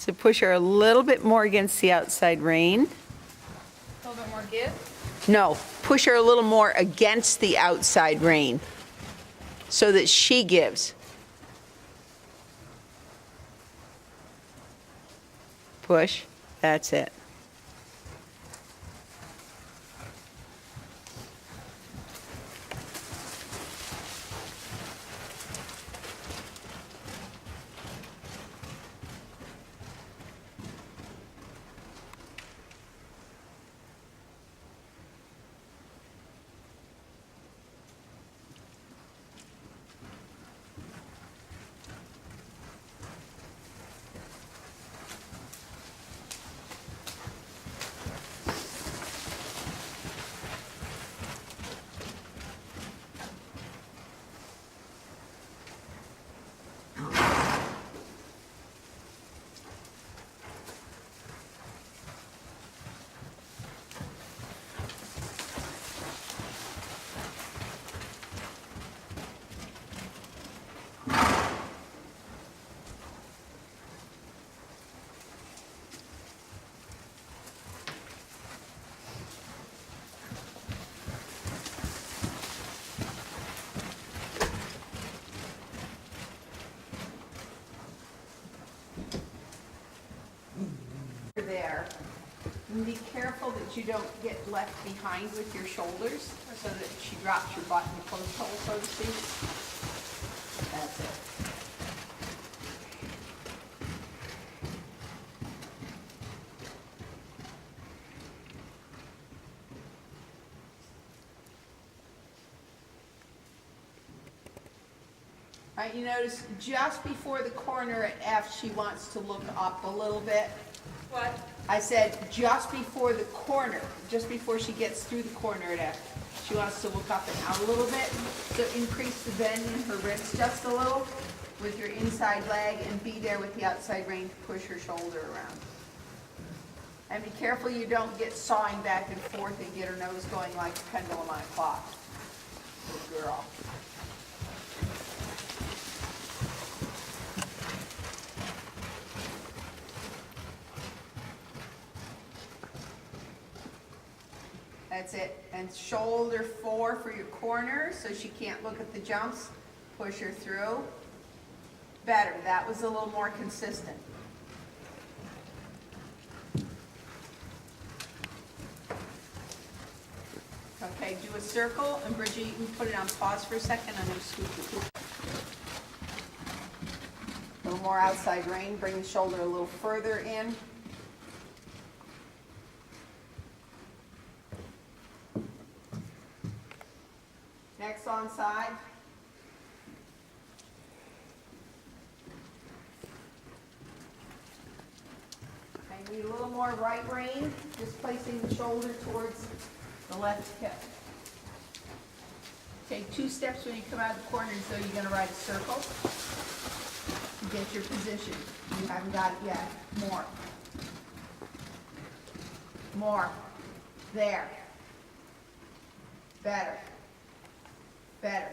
So push her a little bit more against the outside rein. A little bit more give. No, push her a little more against the outside rein so that she gives. Push. That's it. There. And be careful that you don't get left behind with your shoulders so that she drops your butt in the post hole, so to speak. That's it. All right, you notice just before the corner at F, she wants to look up a little bit. What? I said just before the corner, just before she gets through the corner at F, she wants to look up and out a little bit. So increase the bend in her ribs just a little with your inside leg and be there with the outside rein to push her shoulder around. And be careful you don't get sawing back and forth and get her nose going like a pendulum on a clock. Good girl. That's it. And shoulder 4 for your corner so she can't look at the jumps. Push her through. Better. That was a little more consistent. Okay, do a circle. And Bridget, you can put it on pause for a second. I'm going to scoop the poop. A little more outside rein. Bring the shoulder a little further in. Next on side. I need a little more right rein, just placing the shoulder towards the left hip. Take 2 steps when you come out of the corner as though you're going to ride a circle. Get your position. You haven't got it yet. More. More. There. Better. Better.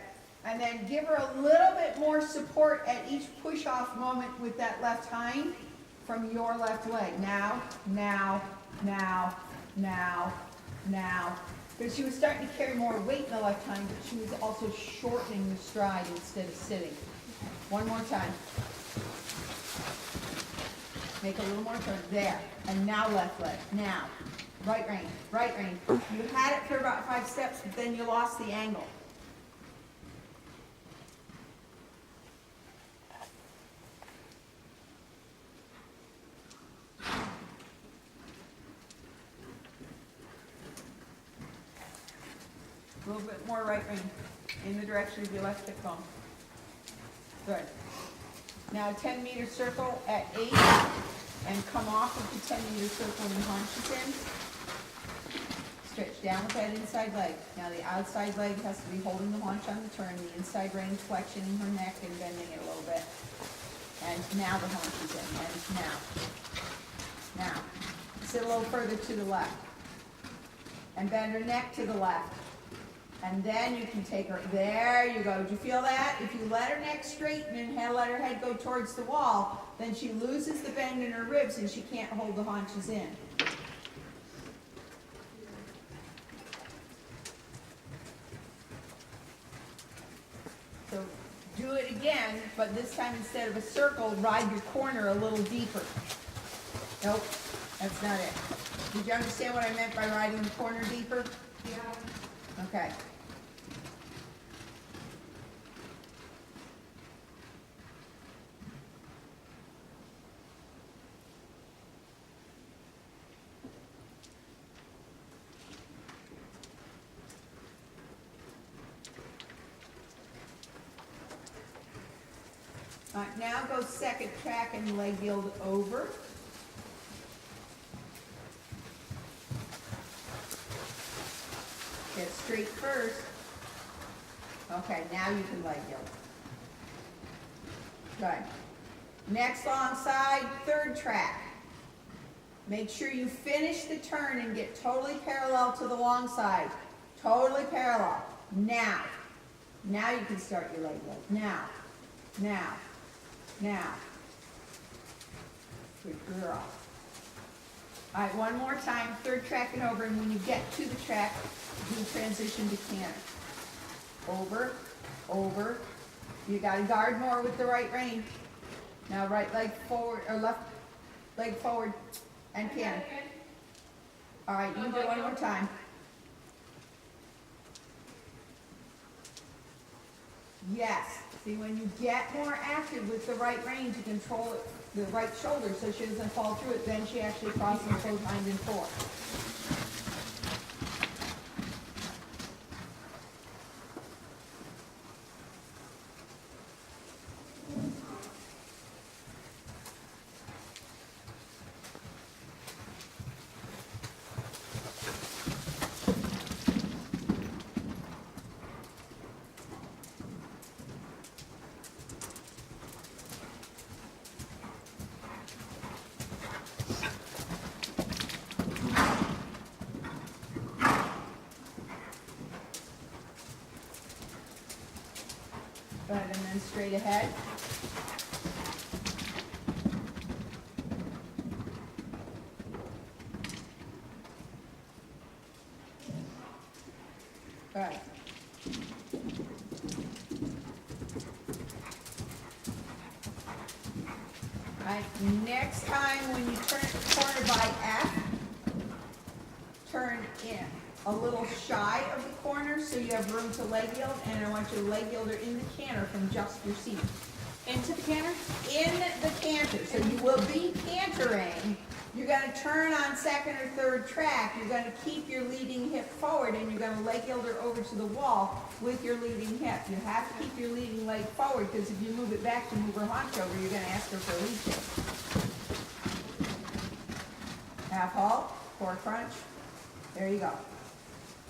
And then give her a little bit more support at each push-off moment with that left hind from your left leg. Now, now, now, now, now. Because she was starting to carry more weight in the left hind, but she was also shortening the stride instead of sitting. One more time. Make a little more turn. There. And now left leg. Now. Right rein. Right rein. You had it for about 5 steps, but then you lost the angle. A little bit more right rein in the direction of your left hip bone. Good. Now a 10-meter circle at 8 and come off of the 10-meter circle when the haunch is in. Stretch down with that inside leg. Now the outside leg has to be holding the haunch on the turn, the inside rein flexion in her neck and bending it a little bit. And now the haunch is in. And now. Now. Sit a little further to the left. And bend her neck to the left. And then you can take her, there you go. Did you feel that? If you let her neck straighten and let her head go towards the wall, then she loses the bend in her ribs and she can't hold the haunches in. So do it again, but this time instead of a circle, ride your corner a little deeper. Nope, that's not it. Did you understand what I meant by riding the corner deeper? Yeah. Okay. All right, now go second track and leg yield over. Get straight first. Okay, now you can leg yield. Good. Next long side, third track. Make sure you finish the turn and get totally parallel to the long side. Totally parallel. Now you can start your leg yield. Now. Good girl. All right, one more time, third track and over, and when you get to the track, do transition to canter. Over. You got to guard more with the right rein. Now right leg forward, or left leg forward, and canter. All right, you can do it one more time. Yes. See, when you get more active with the right rein to control it, the right shoulder so she doesn't fall through it, then she actually crosses both hind and fore. Good, and then straight ahead. Good. All right, next time when you turn the corner by F, turn in a little shy of the corner so you have room to leg yield, and I want you to leg yield her in the canter from just your seat. Into the canter? In the canter, so you will be cantering. You're going to turn on second or third track. You're going to keep your leading hip forward, and you're going to leg yield her over to the wall with your leading hip. You have to keep your leading leg forward, because if you move it back to move her haunch over, you're going to ask her for a lead kick. Half halt, core crunch. There you go.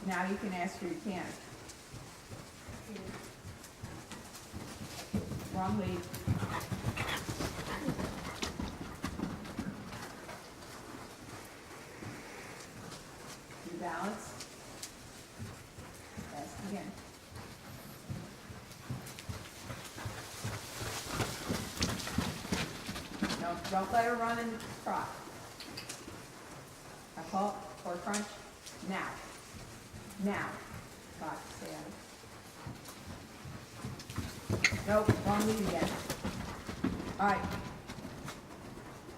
Now you can ask for your canter. Wrong lead. You balance. Ask again. No, don't let her run in the trot. Half halt, core crunch. Now. Box, stay out of it. Nope, wrong lead again. All right.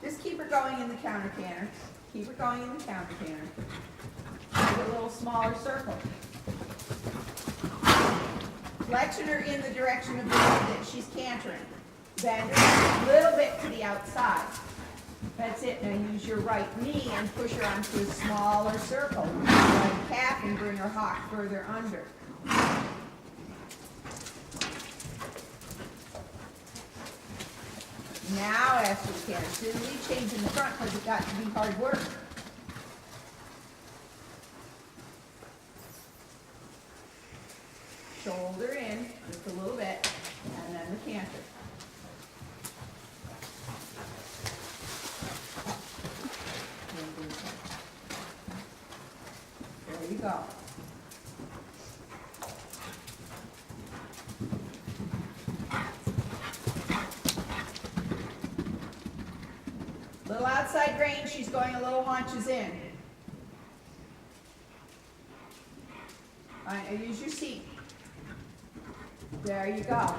Just keep her going in the counter canter. Keep her going in the counter canter. Make a little smaller circle. Flexion her in the direction of the lead that she's cantering. Bend her a little bit to the outside. That's it. Now use your right knee and push her onto a smaller circle. Right calf and bring her hock further under. Now after the canter, do the lead change in the front because it got to be hard work. Shoulder in just a little bit, and then the canter. There you go. Little outside range, she's going a little haunches in. All right, now use your seat. There you go.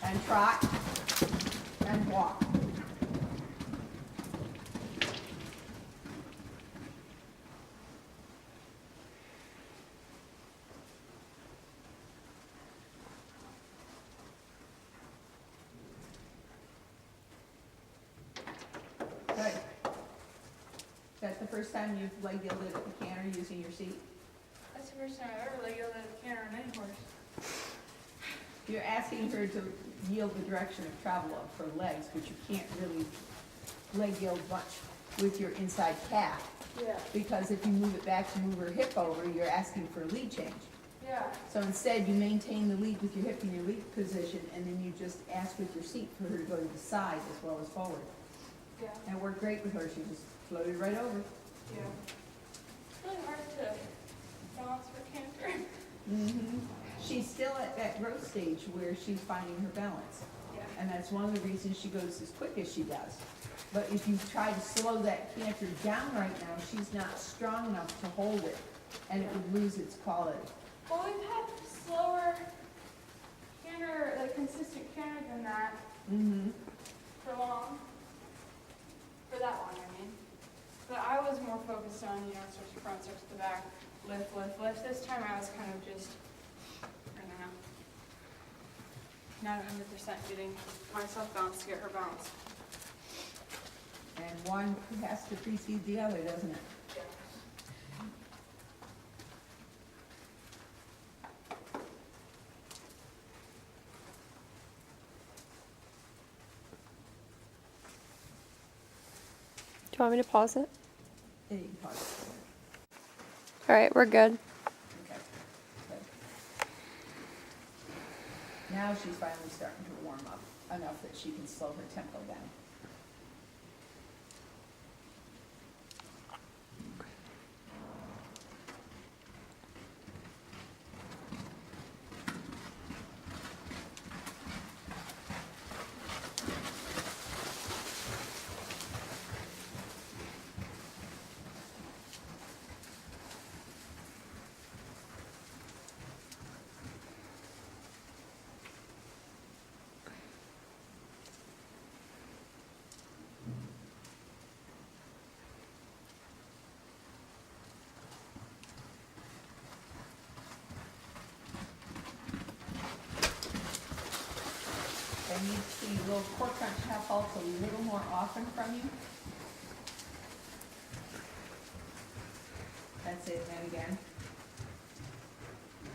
And trot and walk. Good. That's the first time you've leg yielded at the canter using your seat? That's the first time I've ever leg yielded at the canter on any horse. You're asking her to yield the direction of travel of her legs, but you can't really leg yield much with your inside calf. Yeah. Because if you move it back to move her hip over, you're asking for a lead change. Yeah. So instead, you maintain the lead with your hip in your lead position, and then you just ask with your seat for her to go to the side as well as forward. Yeah. And it worked great with her. She just floated right over. Yeah. It's really hard to balance for canter. Mm-hmm. She's still at that growth stage where she's finding her balance. Yeah. And that's one of the reasons she goes as quick as she does. But if you try to slow that canter down right now, she's not strong enough to hold it, and it would lose its quality. Well, we've had slower canter, like consistent canter than that Mm-hmm. for long. For that long, I mean. But I was more focused on, starts to front, starts to the back, lift, lift, lift. This time I was kind of just, I don't know, not 100% getting myself balanced to get her balanced. And one has to precede the other, doesn't it? Yeah. Do you want me to pause it? Yeah, you can pause All right, we're good. it. Okay. Good. Now she's finally starting to warm up enough that she can slow her tempo down. I need to see little core crunch half halts a little more often from you. That's it, and again.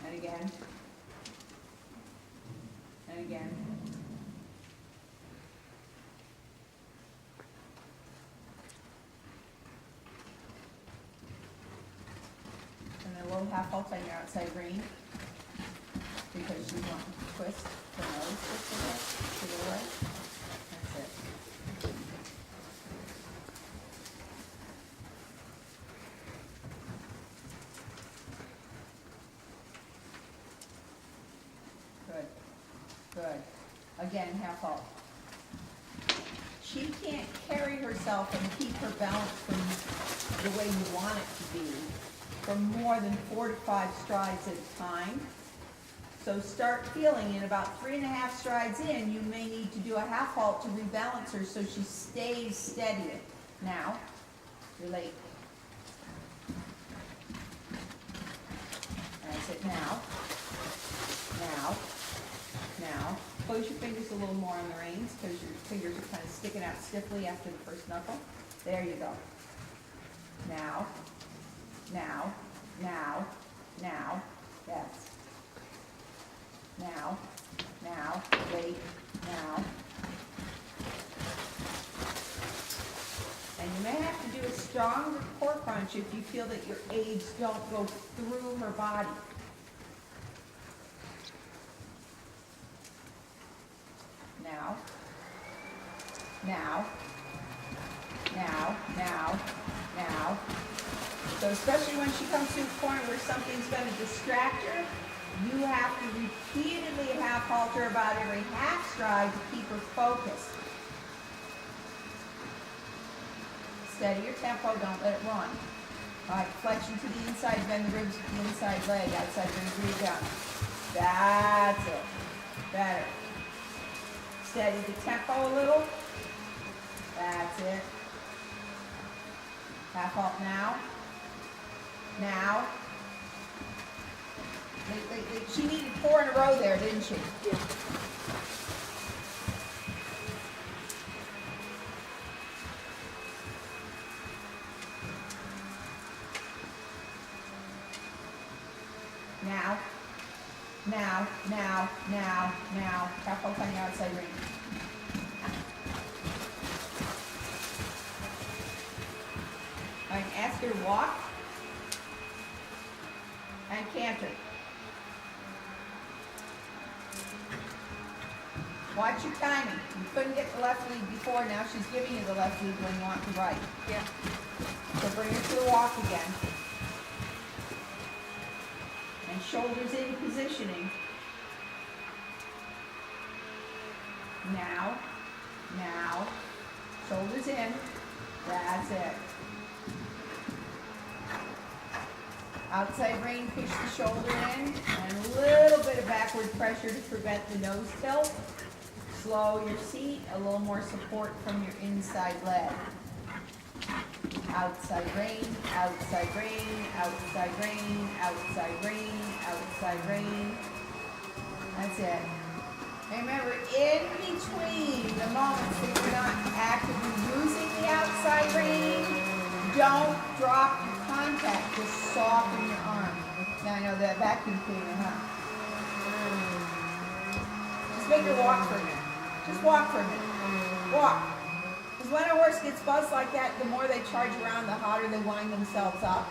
And again. And again. And then a little half halt on your outside rein. Because you want to twist the nose just to the right. That's it. Good. Good. Again, half halt. She can't carry herself and keep her balance from the way you want it to be for more than 4 to 5 strides at a time. So start feeling in about 3.5 strides in, you may need to do a half halt to rebalance her so she stays steady. Now, you're late. That's it now. Now. Now. Close your fingers a little more on the reins because your fingers are kind of sticking out stiffly after the first knuckle. There you go. Now. Now. Now. Now. That's. Now, wait, now. And you may have to do a stronger core crunch if you feel that your aids don't go through her body. Now, now, now, now, now. So especially when she comes to a point where something's going to distract her, You have to repeatedly half halter about every half stride to keep her focused. Steady your tempo, don't let it run. All right, flexion to the inside, bend the ribs with the inside leg, outside ribs, breathe down. That's it. Better. Steady the tempo a little. That's it. Half halt now. Now. She needed 4 in a row there, didn't she? Yeah. Now. Now, now, now, now. Half halt on the outside ring. All right, ask her to walk and canter. Watch your timing. You couldn't get the left lead before, now she's giving you the left lead when you want the right. Yeah. So bring her to the walk again. And shoulders in positioning. Now, now, shoulders in. That's it. Outside rein, push the shoulder in, and a little bit of backward pressure to prevent the nose tilt. Slow your seat, a little more support from your inside leg. Outside rein, outside rein, outside rein, outside rein, outside rein. That's it. And remember, in between the moments that you're not actively using the outside rein, don't drop your contact, just soften your arm. Now I know that vacuum cleaner, huh? Just make her walk for a minute. Just walk for a minute. Walk. Because when a horse gets buzzed like that, the more they charge around, the harder they wind themselves up.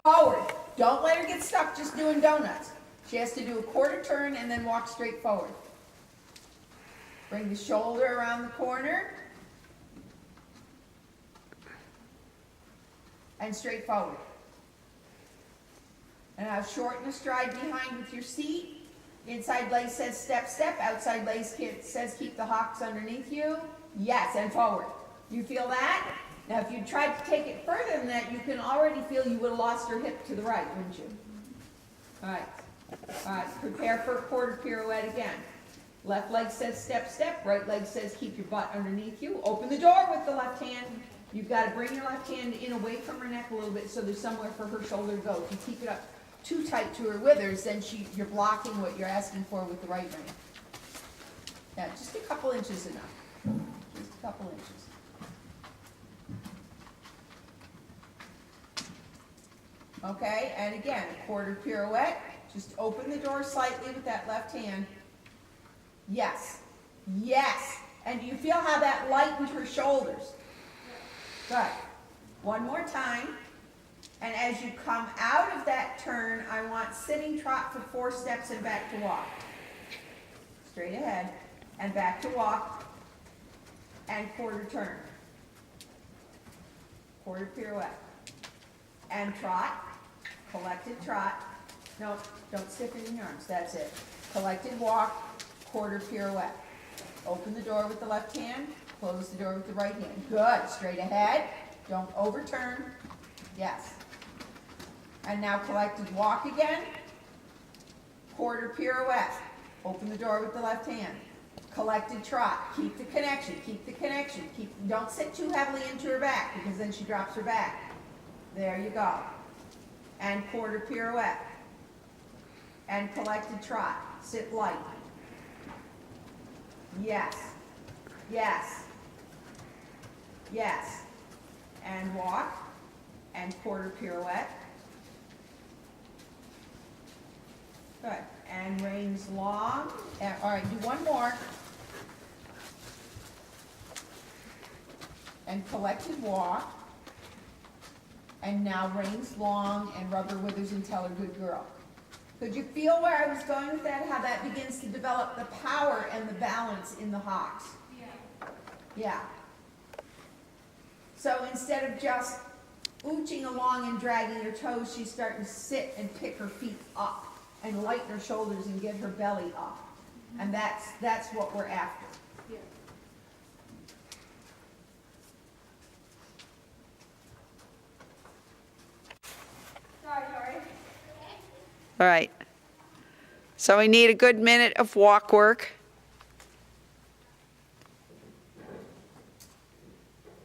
Forward. Don't let her get stuck just doing donuts. She has to do a quarter turn and then walk straight forward. Bring the shoulder around the corner. And straight forward. And now shorten the stride behind with your seat. Inside leg says step, step. Outside leg says keep the hocks underneath you. Yes, and forward. You feel that? Now if you tried to take it further than that, you can already feel you would have lost your hip to the right, wouldn't you? All right. All right, prepare for a quarter pirouette again. Left leg says step, step. Right leg says keep your butt underneath you. Open the door with the left hand. You've got to bring your left hand in away from her neck a little bit so there's somewhere for her shoulder to go. If you keep it up too tight to her withers, then you're blocking what you're asking for with the right rein. Yeah, just a couple inches enough. Just a couple inches. Okay, and again, a quarter pirouette. Just open the door slightly with that left hand. Yes. Yes. And do you feel how that lightened her shoulders? Good. One more time. And as you come out of that turn, I want sitting trot for 4 steps and back to walk. Straight ahead. And back to walk. And quarter turn. Quarter pirouette. And trot. Collected trot. No, don't stiffen your arms. That's it. Collected walk. Quarter pirouette. Open the door with the left hand. Close the door with the right hand. Good. Straight ahead. Don't overturn. Yes. And now collected walk again. Quarter pirouette. Open the door with the left hand. Collected trot. Keep the connection. Keep the connection. Don't sit too heavily into her back because then she drops her back. There you go. And quarter pirouette. And collected trot. Sit light. Yes. Yes. Yes. And walk. And quarter pirouette. Good. And reins long. All right, do one more. And collected walk. And now reins long and rubber withers and tell her good girl. Could you feel where I was going with that? How that begins to develop the power and the balance in the hocks? Yeah. Yeah. So instead of just ooching along and dragging her toes, she's starting to sit and pick her feet up and lighten her shoulders and get her belly up. And that's what we're after. Yeah. Sorry. All right. So we need a good minute of walk work.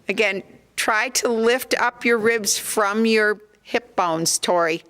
Again, try to lift up your ribs from your hip bones, Tori.